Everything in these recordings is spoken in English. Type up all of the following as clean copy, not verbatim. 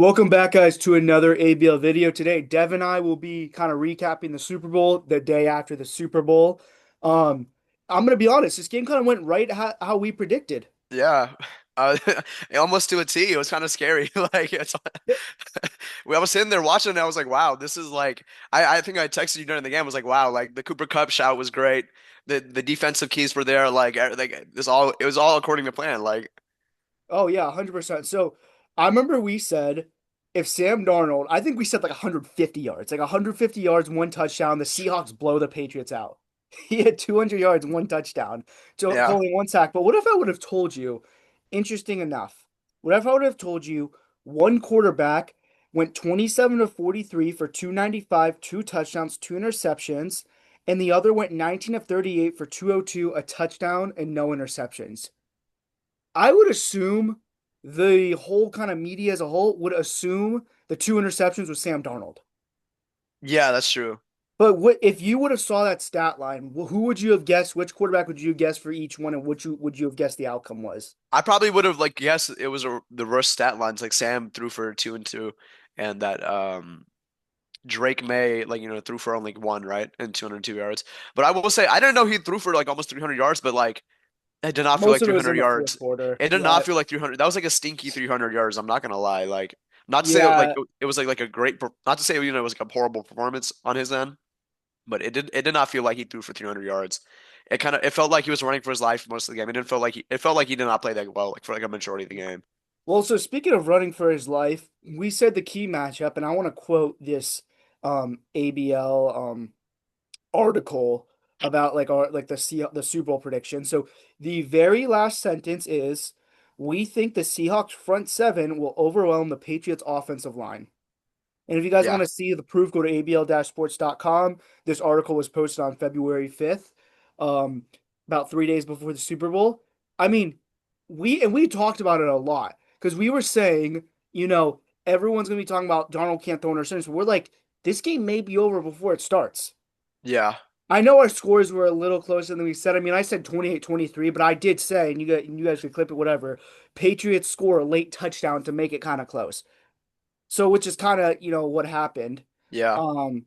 Welcome back, guys, to another ABL video. Today, Dev and I will be kind of recapping the Super Bowl the day after the Super Bowl. Um, I'm gonna be honest, this game kind of went right how we predicted. Yeah. Almost to a T. It was kind of scary. Like it's Yeah. I was sitting there watching and I was like, wow, this is like I think I texted you during the game. I was like, wow, like the Cooper Cup shout was great. The defensive keys were there. Like it was all according to plan. Like Oh yeah, 100%. So I remember we said if Sam Darnold, I think we said like 150 yards, like 150 yards, one touchdown, the Seahawks blow the Patriots out. He had 200 yards, one touchdown, to yeah. only one sack. But what if I would have told you, interesting enough, what if I would have told you one quarterback went 27 to 43 for 295, two touchdowns, two interceptions, and the other went 19 of 38 for 202, a touchdown, and no interceptions? I would assume the whole kind of media as a whole would assume the two interceptions was Sam Darnold. Yeah, that's true. But what if you would have saw that stat line? Who would you have guessed? Which quarterback would you guess for each one, and which would you have guessed the outcome was? I probably would have like guessed it was the reverse stat lines. Like Sam threw for 2 and 2 and that Drake May, like, threw for only one, right? And 202 yards. But I will say, I didn't know he threw for like almost 300 yards, but like, it did not feel Most like of it was 300 in the fourth yards. quarter. It did Yeah, not feel like 300. That was like a stinky 300 yards. I'm not gonna lie. Like, not to say like yeah. it was like a great, not to say, it was like a horrible performance on his end, but it did not feel like he threw for 300 yards. It felt like he was running for his life most of the game. It felt like he did not play that well, like for like a majority of the game. Well, so speaking of running for his life, we said the key matchup, and I want to quote this ABL article about like our like the Super Bowl prediction. So the very last sentence is, "We think the Seahawks front seven will overwhelm the Patriots offensive line." And if you guys want Yeah, to see the proof, go to abl-sports.com. This article was posted on February 5th, um, about 3 days before the Super Bowl. I mean, we talked about it a lot because we were saying, everyone's gonna be talking about Donald can't throw interceptions. We're like, this game may be over before it starts. yeah, I know our scores were a little closer than we said. I mean, I said 28-23, but I did say, and you guys could clip it, whatever. Patriots score a late touchdown to make it kind of close. So, which is kind of, what happened. yeah. Um,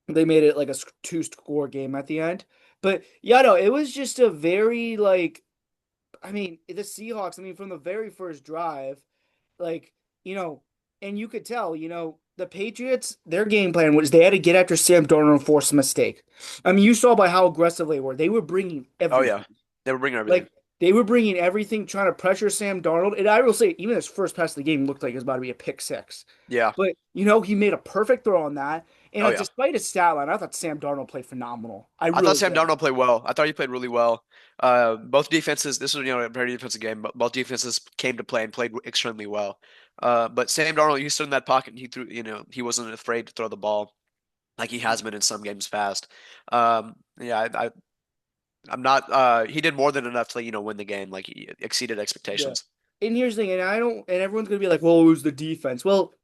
they made it like a two-score game at the end. But yeah, no, it was just a very like, I mean, the Seahawks, I mean, from the very first drive, like, you know, and you could tell, the Patriots, their game plan was they had to get after Sam Darnold and force a mistake. I mean, you saw by how aggressive they were. They were bringing Oh yeah, everything. they were bringing everything. Like, they were bringing everything, trying to pressure Sam Darnold. And I will say, even his first pass of the game looked like it was about to be a pick six. Yeah. But, he made a perfect throw on that. And Oh yeah. despite his stat line, I thought Sam Darnold played phenomenal. I I thought really Sam did. Darnold played well. I thought he played really well. Both defenses, this was, a very defensive game, but both defenses came to play and played extremely well. But Sam Darnold, he stood in that pocket and he threw, he wasn't afraid to throw the ball like he has been in some games past. Yeah, I'm not, he did more than enough to, win the game. Like he exceeded Yeah. expectations. And here's the thing, and everyone's gonna be like, well, it was the defense. Well,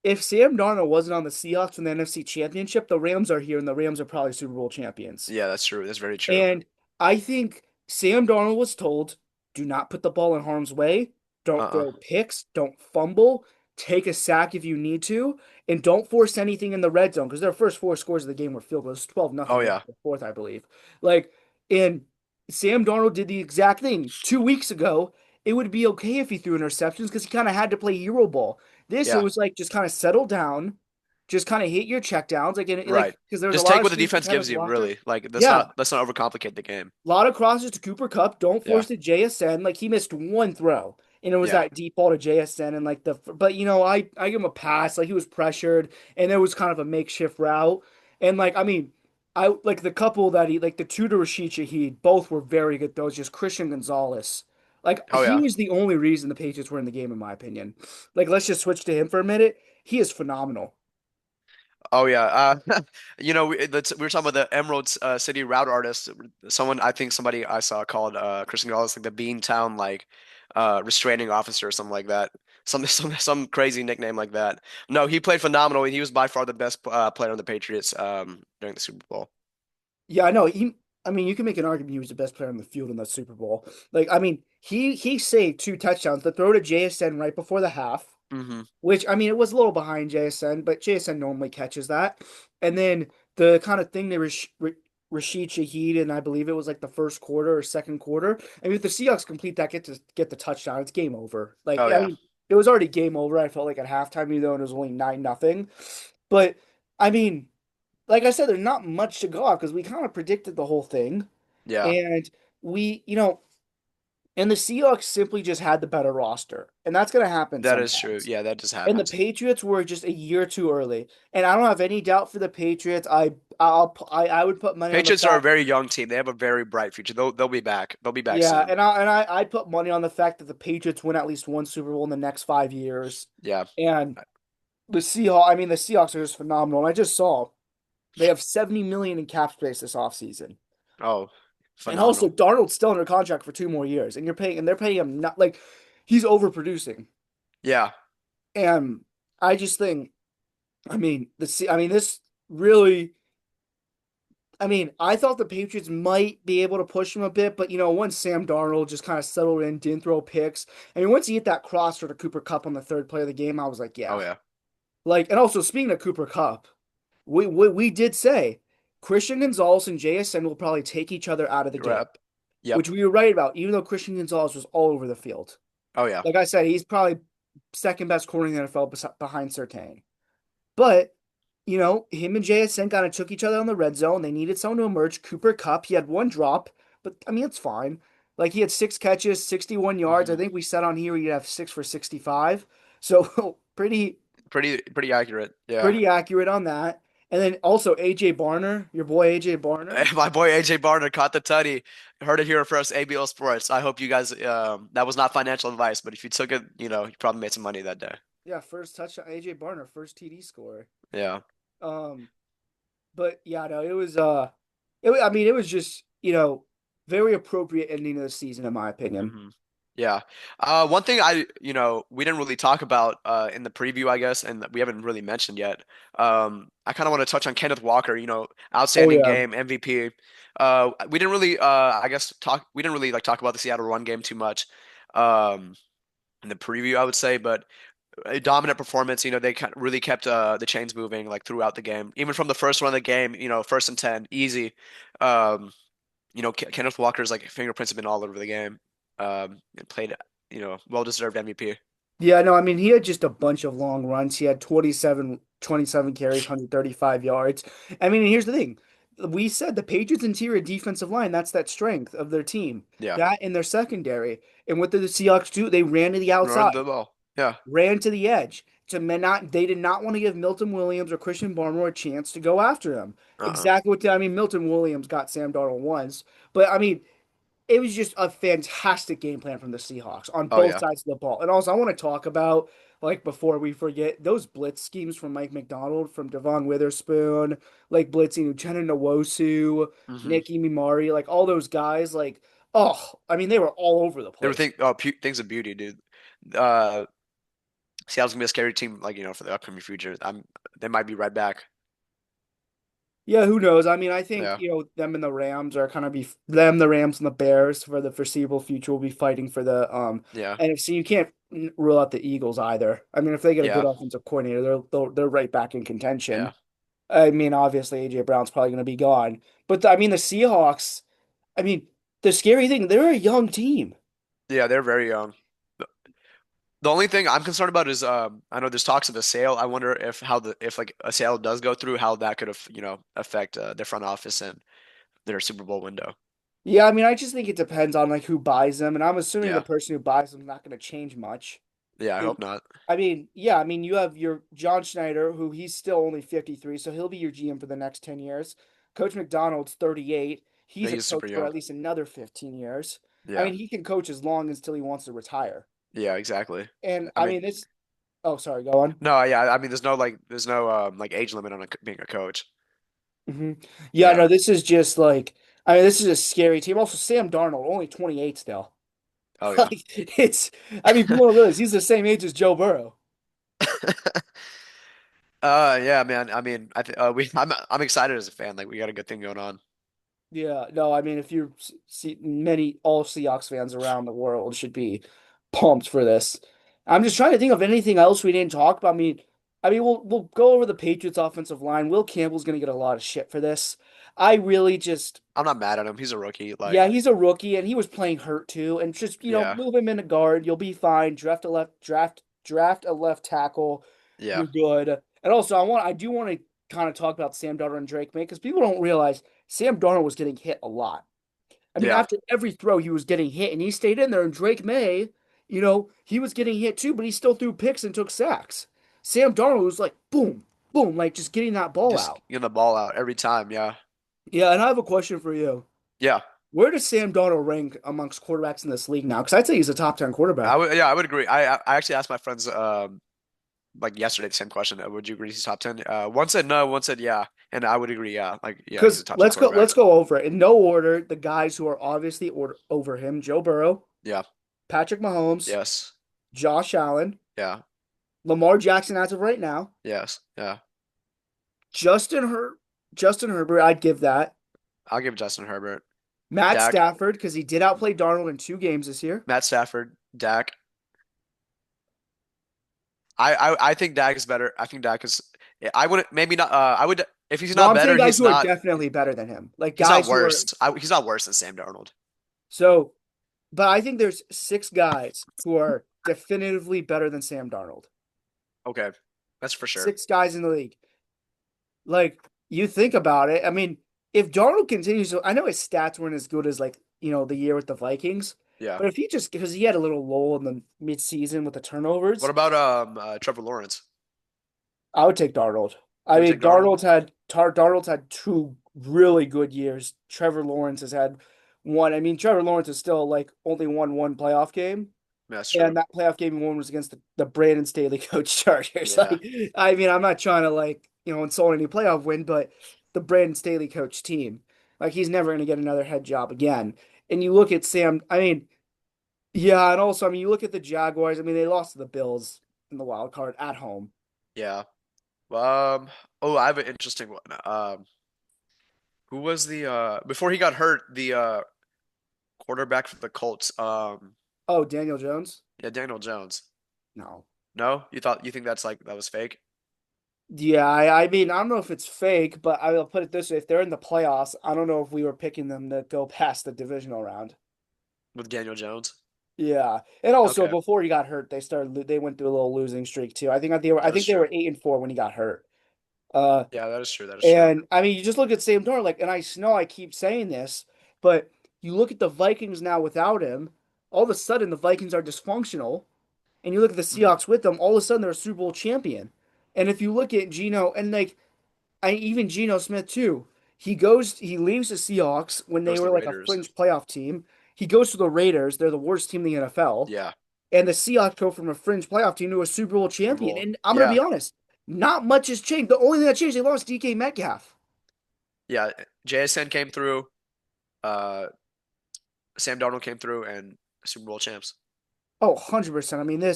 if Sam Darnold wasn't on the Seahawks in the NFC Championship, the Rams are here, and the Rams are probably Super Bowl champions. Yeah, that's true. That's very true. And I think Sam Darnold was told, do not put the ball in harm's way, don't Uh-uh. throw picks, don't fumble, take a sack if you need to, and don't force anything in the red zone because their first four scores of the game were field goals, 12-0 Oh going yeah. to the fourth, I believe. Like, and Sam Darnold did the exact thing 2 weeks ago. It would be okay if he threw interceptions because he kind of had to play hero ball. This, it Yeah. was like just kind of settle down, just kind of hit your checkdowns, Right. because there was a Just lot take of what the screens to defense kind gives of you, block her. really. Like Yeah, let's not overcomplicate the game. a lot of crosses to Cooper Cup. Don't Yeah. force the JSN. Like he missed one throw, and it was Yeah. that deep ball to JSN. And like but I give him a pass. Like he was pressured, and there was kind of a makeshift route. And like I mean, I like the couple that he like the two to Rashid Shaheed. Both were very good throws. Just Christian Gonzalez. Like Oh he yeah. was the only reason the Patriots were in the game, in my opinion. Like let's just switch to him for a minute. He is phenomenal. Oh yeah. We were talking about the Emerald City route artist. I think somebody I saw called Christian Gonzalez like the Beantown like restraining officer or something like that. Some crazy nickname like that. No, he played phenomenal. He was by far the best player on the Patriots during the Super Bowl. Yeah, I know. I mean, you can make an argument he was the best player on the field in the Super Bowl. Like, I mean, he saved two touchdowns. The throw to JSN right before the half, Hmm. which I mean, it was a little behind JSN, but JSN normally catches that. And then the kind of thing Rashid Shaheed, and I believe it was like the first quarter or second quarter. I mean, if the Seahawks complete that, get the touchdown, it's game over. Like, Oh I yeah, mean, it was already game over. I felt like at halftime, even though it was only 9-0. But I mean, like I said, there's not much to go off because we kind of predicted the whole thing, yeah, and and the Seahawks simply just had the better roster, and that's going to happen that is true. sometimes. Yeah, that just And the happens. Patriots were just a year too early, and I don't have any doubt for the Patriots. I would put money on the Patriots are a fact, very young team. They have a very bright future. They'll be back. They'll be back yeah, soon. I'd put money on the fact that the Patriots win at least one Super Bowl in the next 5 years, Yeah. and the Seahawks are just phenomenal. And I just saw they have 70 million in cap space this offseason. Oh, And also, phenomenal. Darnold's still under contract for 2 more years, and they're paying him not like he's overproducing. Yeah, And I just think, I mean, this really, I mean, I thought the Patriots might be able to push him a bit, but once Sam Darnold just kind of settled in, didn't throw picks. I mean, once he hit that crosser to Cooper Kupp on the third play of the game, I was like, oh yeah. yeah. Like, and also speaking of Cooper Kupp, we did say Christian Gonzalez and JSN will probably take each other out of the game, Rep. Yep. which we were right about, even though Christian Gonzalez was all over the field. Oh yeah. Like I said, he's probably second best corner in the NFL behind Surtain. But, him and JSN kind of took each other on the red zone. They needed someone to emerge. Cooper Kupp, he had one drop, but I mean, it's fine. Like he had 6 catches, 61 yards. I Hmm. think we said on here he'd have 6 for 65. So Pretty accurate. Yeah. pretty accurate on that. And then also AJ Barner, your boy AJ Barner. My boy AJ Barner caught the tutty. Heard it here first. ABL Sports. I hope you guys. That was not financial advice, but if you took it, you probably made some money that day. Yeah, first touchdown, AJ Barner, first TD score. Yeah. Um, but yeah, no, I mean, it was just, very appropriate ending of the season, in my opinion. Hmm. Yeah. One thing we didn't really talk about in the preview, I guess, and that we haven't really mentioned yet. I kind of want to touch on Kenneth Walker, Oh outstanding yeah. game, MVP. We didn't really, I guess, we didn't really like talk about the Seattle run game too much um, in the preview, I would say, but a dominant performance. They really kept the chains moving like throughout the game, even from the first run of the game. First and 10, easy. Um, Kenneth Walker's like fingerprints have been all over the game. And played, well-deserved MVP. Yeah, no, I mean, he had just a bunch of long runs. He had 27 carries, 135 yards. I mean, and here's the thing. We said the Patriots' interior defensive line, that's that strength of their team. Yeah, That in their secondary. And what did the Seahawks do? They ran to the run outside, the ball. Yeah. ran to the edge. They did not want to give Milton Williams or Christian Barmore a chance to go after him. Uh-uh. Exactly I mean, Milton Williams got Sam Darnold once, but I mean, it was just a fantastic game plan from the Seahawks on Oh both yeah. sides of the ball. And also, I want to talk about, like, before we forget, those blitz schemes from Mike McDonald, from Devon Witherspoon, like blitzing Uchenna Nwosu, Hmm. Nicky Mimari, like all those guys, like, oh, I mean, they were all over the They were place. things of beauty, dude. Uh, Seattle's gonna be a scary team, like for the upcoming future. They might be right back. Yeah, who knows? I mean, I think, Yeah. them and the Rams are kind of be them, the Rams and the Bears for the foreseeable future will be fighting for the Yeah. NFC. You can't rule out the Eagles either. I mean, if they get a good Yeah. offensive coordinator, they're right back in contention. Yeah. I mean, obviously AJ Brown's probably going to be gone, but I mean the Seahawks. I mean, the scary thing, they're a young team. Yeah. They're very young. The only thing I'm concerned about is I know there's talks of a sale. I wonder if like a sale does go through, how that could have affect their front office and their Super Bowl window. Yeah, I mean, I just think it depends on like who buys them, and I'm assuming the Yeah. person who buys them is not going to change much. Yeah, I And hope not. I mean, yeah, I mean, you have your John Schneider, who he's still only 53, so he'll be your GM for the next 10 years. Coach McDonald's 38. Yeah, He's a he's super coach for young. at least another 15 years. I Yeah. mean, he can coach as long until he wants to retire. Yeah, exactly. And I I mean, mean, oh, sorry, go on. no, yeah, I mean, there's no like age limit on being a coach. Hmm. Yeah, Yeah. no, this is just like, I mean, this is a scary team. Also, Sam Darnold, only 28 still. Oh yeah. Like, I mean, people don't realize he's the same age as Joe Burrow. Yeah, man. I mean, I'm excited as a fan. Like we got a good thing going on. Yeah, no, I mean, if you see many all Seahawks fans around the world should be pumped for this. I'm just trying to think of anything else we didn't talk about. I mean, we'll go over the Patriots offensive line. Will Campbell's going to get a lot of shit for this. I really just, I'm not mad at him. He's a rookie. yeah, Like, he's a rookie and he was playing hurt too. And just yeah, move him into guard. You'll be fine. Draft a left tackle. yeah, You're good. And also, I do want to kind of talk about Sam Darnold and Drake May because people don't realize Sam Darnold was getting hit a lot. I mean, yeah. after every throw, he was getting hit, and he stayed in there. And Drake May, he was getting hit too, but he still threw picks and took sacks. Sam Darnold was like, boom, boom, like just getting that ball Just out. getting the ball out every time. Yeah, Yeah, and I have a question for you. yeah. Where does Sam Darnold rank amongst quarterbacks in this league now? Because I'd say he's a top 10 quarterback. I would agree. I actually asked my friends like yesterday the same question. Would you agree he's top 10? One said no, one said yeah, and I would agree. Yeah, like yeah, he's a Because top 10 let's quarterback. go over it in no order. The guys who are obviously over him: Joe Burrow, Yeah. Patrick Mahomes, Yes. Josh Allen, Yeah. Lamar Jackson as of right now, Yes. Yeah. Justin Her Justin Herbert. I'd give that. I'll give Justin Herbert. Matt Dak. Stafford, because he did outplay Darnold in 2 games this year. Matt Stafford. Dak. I think Dak is better. I think Dak is. I wouldn't maybe not. I would if he's No, not I'm saying better. guys who are definitely better than him. Like He's not guys who are worst. He's not worse than Sam Darnold. so, but I think there's 6 guys who are definitively better than Sam Darnold. Okay, that's for sure. 6 guys in the league. Like, you think about it. I mean, if Darnold continues to, I know his stats weren't as good as like, the year with the Vikings, Yeah. but if he just, because he had a little lull in the midseason with the What turnovers, about Trevor Lawrence? I would take Darnold. I You would mean, take Darnold? Darnold's had 2 really good years. Trevor Lawrence has had one. I mean, Trevor Lawrence has still like only won one playoff game, Yeah, that's true. and that playoff game he won was against the Brandon Staley coach Chargers. Yeah. Like, I mean, I'm not trying to like insult any playoff win, but the Brandon Staley coach team, like, he's never going to get another head job again. And you look at Sam. I mean, yeah, and also, I mean, you look at the Jaguars. I mean, they lost to the Bills in the wild card at home. Yeah. Um. Oh, I have an interesting one. Who was the before he got hurt? The quarterback for the Colts. Oh, Daniel Jones. Yeah, Daniel Jones. No. No, you think that's like that was fake Yeah, I mean, I don't know if it's fake, but I will put it this way. If they're in the playoffs, I don't know if we were picking them to go past the divisional round. with Daniel Jones? Yeah. And also Okay, before he got hurt, they went through a little losing streak too. I that is think they true. were 8-4 when he got hurt. Uh Yeah, that is true. That is true. and I mean, you just look at Sam Darnold, like, and I know I keep saying this, but you look at the Vikings now without him, all of a sudden the Vikings are dysfunctional. And you look at the Mhm. Seahawks with them, all of a sudden they're a Super Bowl champion. And if you look at Geno and like even Geno Smith too. He leaves the Seahawks when they Goes to were the like a Raiders. fringe playoff team. He goes to the Raiders. They're the worst team in the NFL. Yeah, And the Seahawks go from a fringe playoff team to a Super Bowl Super champion. Bowl. And I'm gonna Yeah, be honest, not much has changed. The only thing that changed, they lost DK Metcalf. yeah. JSN came through. Uh, Sam Darnold came through, and Super Bowl champs. Oh, 100%. I mean, the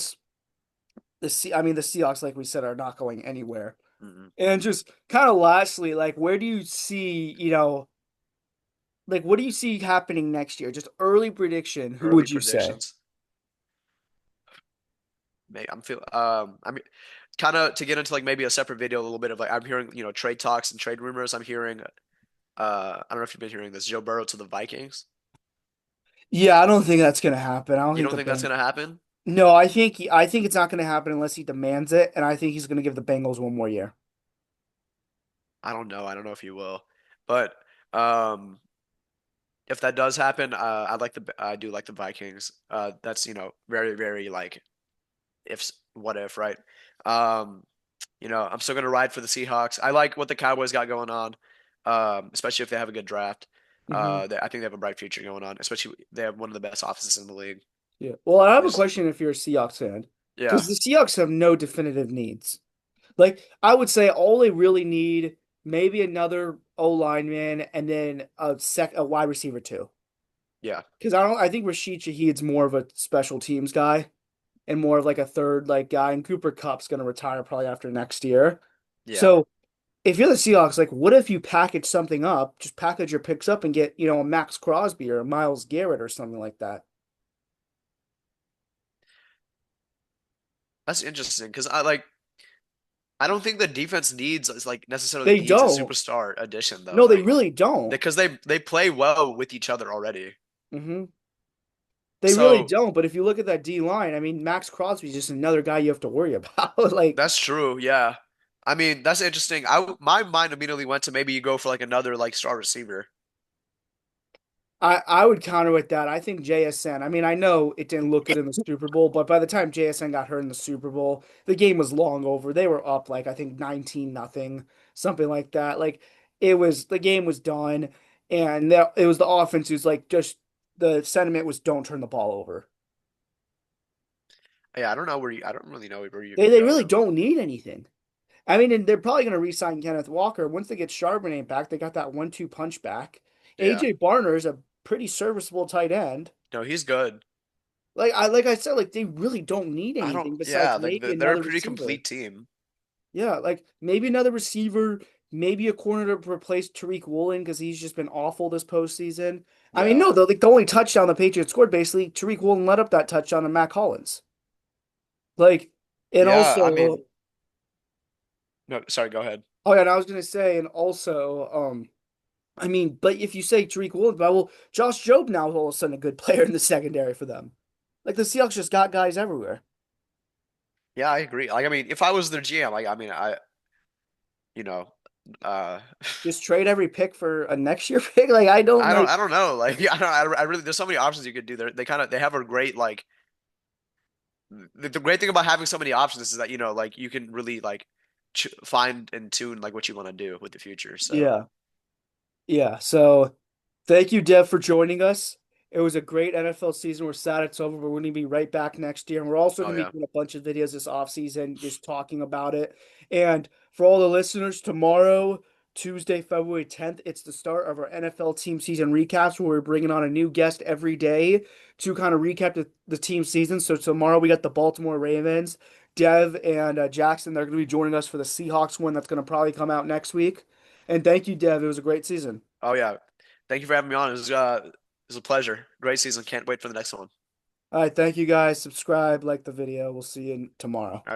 Seahawks, like we said, are not going anywhere. Mm-mm. And just kind of lastly, like, where do you see, like, what do you see happening next year? Just early prediction. Who Early would you say? predictions. I'm feel I mean, kind of to get into like maybe a separate video, a little bit of like I'm hearing trade talks and trade rumors. I'm hearing I don't know if you've been hearing this. Joe Burrow to the Vikings. Yeah, I don't think that's gonna happen. I don't You think don't the think that's Bengals. gonna happen? No, I think it's not gonna happen unless he demands it, and I think he's gonna give the Bengals one more year. I don't know. I don't know if you will, but um, if that does happen, I do like the Vikings. That's very very like if what if right? Um, I'm still gonna ride for the Seahawks. I like what the Cowboys got going on, especially if they have a good draft. Hmm. I think they have a bright future going on. Especially they have one of the best offenses in the league. Yeah. Well, I have a Just question if you're a Seahawks fan, yeah, because the Seahawks have no definitive needs. Like, I would say all they really need, maybe another O lineman and then a wide receiver too. yeah, Because I think Rashid Shaheed's more of a special teams guy and more of like a third like guy, and Cooper Cup's gonna retire probably after next year. yeah. So if you're the Seahawks, like, what if you package something up, just package your picks up and get, a Max Crosby or a Miles Garrett or something like that? That's interesting because I don't think the defense needs is like necessarily They needs a don't. superstar addition though. No, they Like really don't. because they play well with each other already. Hmm. They really So don't. But if you look at that D line, I mean, Max Crosby's just another guy you have to worry about. Like, that's true. Yeah. I mean, that's interesting. My mind immediately went to maybe you go for like another like star receiver. I would counter with that. I think JSN. I mean, I know it didn't look good in the Super Bowl, but by the time JSN got hurt in the Super Bowl, the game was long over. They were up like I think 19-0, something like that. Like the game was done, and it was the offense who's like just the sentiment was don't turn the ball over. Yeah, I don't really know where you They could they go. really don't need anything. I mean, and they're probably going to re-sign Kenneth Walker once they get Charbonnet back. They got that 1-2 punch back. Yeah. AJ Barner is a pretty serviceable tight end. No, he's good. Like I said, like they really don't need I don't, anything besides yeah, like maybe they're a another pretty receiver. complete team. Yeah, like maybe another receiver, maybe a corner to replace Tariq Woolen because he's just been awful this postseason. I mean, Yeah. no, though, like the only touchdown the Patriots scored, basically, Tariq Woolen let up that touchdown to Mac Hollins. Like, and Yeah, I also, mean, no, sorry, go ahead. oh yeah, and I was gonna say, and also, I mean, but if you say Tariq Woolen, well, Josh Jobe now is all of a sudden a good player in the secondary for them. Like the Seahawks just got guys everywhere. Yeah, I agree. Like, I mean, if I was their GM, you know, uh, Just trade every pick for a next year pick. Like I don't like. I don't know. Like, I really, there's so many options you could do. They have a great, like, the great thing about having so many options is that, like, you can really, like, ch find and tune, like, what you want to do with the future. So, Yeah. Yeah. So thank you, Dev, for joining us. It was a great NFL season. We're sad it's over, but we're going to be right back next year. And we're also oh, going to be yeah. doing a bunch of videos this offseason just talking about it. And for all the listeners, tomorrow, Tuesday, February 10th, it's the start of our NFL team season recaps where we're bringing on a new guest every day to kind of recap the team season. So tomorrow we got the Baltimore Ravens. Dev and Jackson, they're going to be joining us for the Seahawks one that's going to probably come out next week. And thank you, Dev. It was a great season. Oh, yeah. Thank you for having me on. It was a pleasure. Great season. Can't wait for the next one. All right, thank you guys. Subscribe, like the video. We'll see you tomorrow. All right.